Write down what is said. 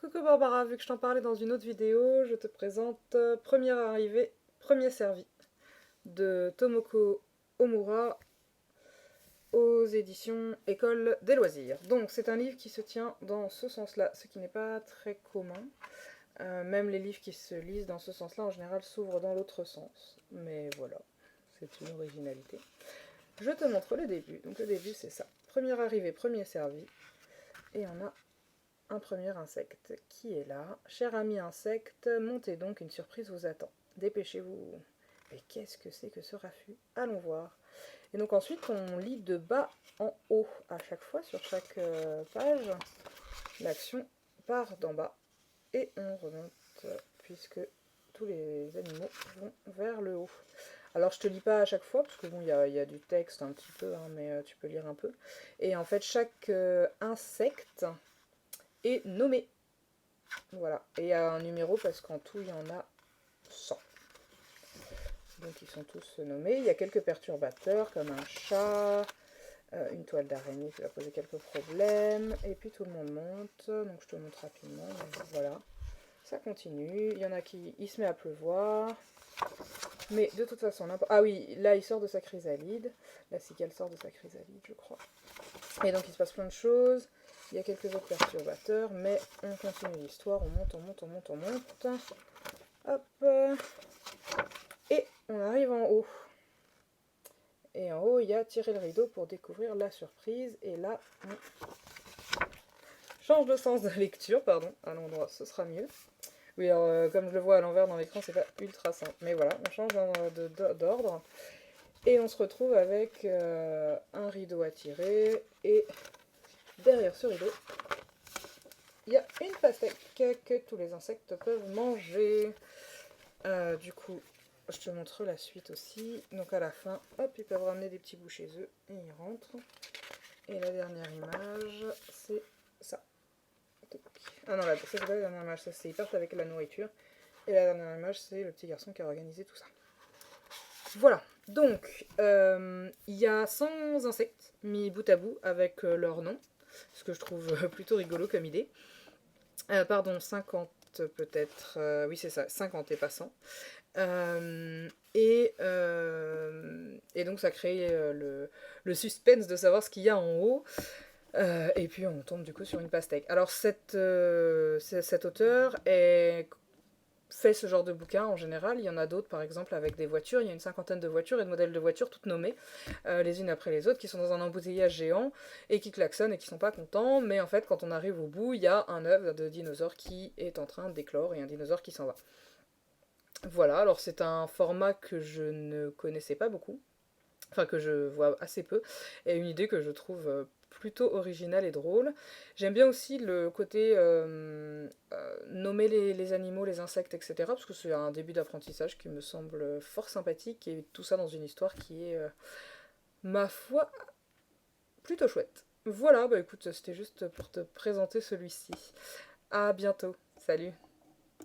Coucou Barbara, vu que je t'en parlais dans une autre vidéo, je te présente Première arrivée, premier servi de Tomoko Omura aux éditions École des loisirs. Donc c'est un livre qui se tient dans ce sens-là, ce qui n'est pas très commun. Même les livres qui se lisent dans ce sens-là en général s'ouvrent dans l'autre sens. Mais voilà, c'est une originalité. Je te montre le début. Donc le début c'est ça. Première arrivée, premier servi. Et on a un premier insecte qui est là. Cher ami insecte, montez donc, une surprise vous attend. Dépêchez-vous. Mais qu'est-ce que c'est que ce raffut? Allons voir. Et donc ensuite, on lit de bas en haut à chaque fois, sur chaque page. L'action part d'en bas et on remonte, puisque tous les animaux vont vers le haut. Alors je te lis pas à chaque fois, parce que bon, il y a du texte un petit peu, hein, mais tu peux lire un peu. Et en fait, chaque insecte est nommé. Voilà. Et il y a un numéro parce qu'en tout, il y en a 100. Donc ils sont tous nommés. Il y a quelques perturbateurs comme un chat, une toile d'araignée qui va poser quelques problèmes. Et puis tout le monde monte. Donc je te montre rapidement. Voilà. Ça continue. Il y en a qui... Il se met à pleuvoir. Mais de toute façon... Ah oui, là il sort de sa chrysalide. La cigale sort de sa chrysalide, je crois. Et donc il se passe plein de choses. Il y a quelques autres perturbateurs, mais on continue l'histoire, on monte, on monte, on monte, on monte. Hop. Et on arrive en haut. Et en haut, il y a tirer le rideau pour découvrir la surprise. Et là, on change de sens de lecture, pardon, à l'endroit, ce sera mieux. Oui, alors comme je le vois à l'envers dans l'écran, c'est pas ultra simple. Mais voilà, on change d'ordre. Et on se retrouve avec un rideau à tirer. Et derrière ce rideau, il y a une pastèque que tous les insectes peuvent manger. Du coup, je te montre la suite aussi. Donc à la fin, hop, ils peuvent ramener des petits bouts chez eux et ils rentrent. Et la dernière image, c'est ça. Ah non, ça c'est pas la dernière image, ça c'est ils partent avec la nourriture. Et la dernière image, c'est le petit garçon qui a organisé tout ça. Voilà, donc il y a 100 insectes mis bout à bout avec leur nom, ce que je trouve plutôt rigolo comme idée. Pardon, 50 peut-être, oui c'est ça, 50 et pas 100. Et donc ça crée le suspense de savoir ce qu'il y a en haut. Et puis on tombe du coup sur une pastèque. Alors cet auteur fait ce genre de bouquin en général. Il y en a d'autres par exemple avec des voitures. Il y a une cinquantaine de voitures et de modèles de voitures toutes nommées, les unes après les autres, qui sont dans un embouteillage géant et qui klaxonnent et qui sont pas contents. Mais en fait quand on arrive au bout, il y a un œuf de dinosaure qui est en train d'éclore et un dinosaure qui s'en va. Voilà, alors c'est un format que je ne connaissais pas beaucoup, enfin que je vois assez peu, et une idée que je trouve plutôt originale et drôle. J'aime bien aussi le côté nommer les animaux, les insectes, etc. Parce que c'est un début d'apprentissage qui me semble fort sympathique, et tout ça dans une histoire qui est, ma foi, plutôt chouette. Voilà, bah écoute, c'était juste pour te présenter celui-ci. À bientôt, salut!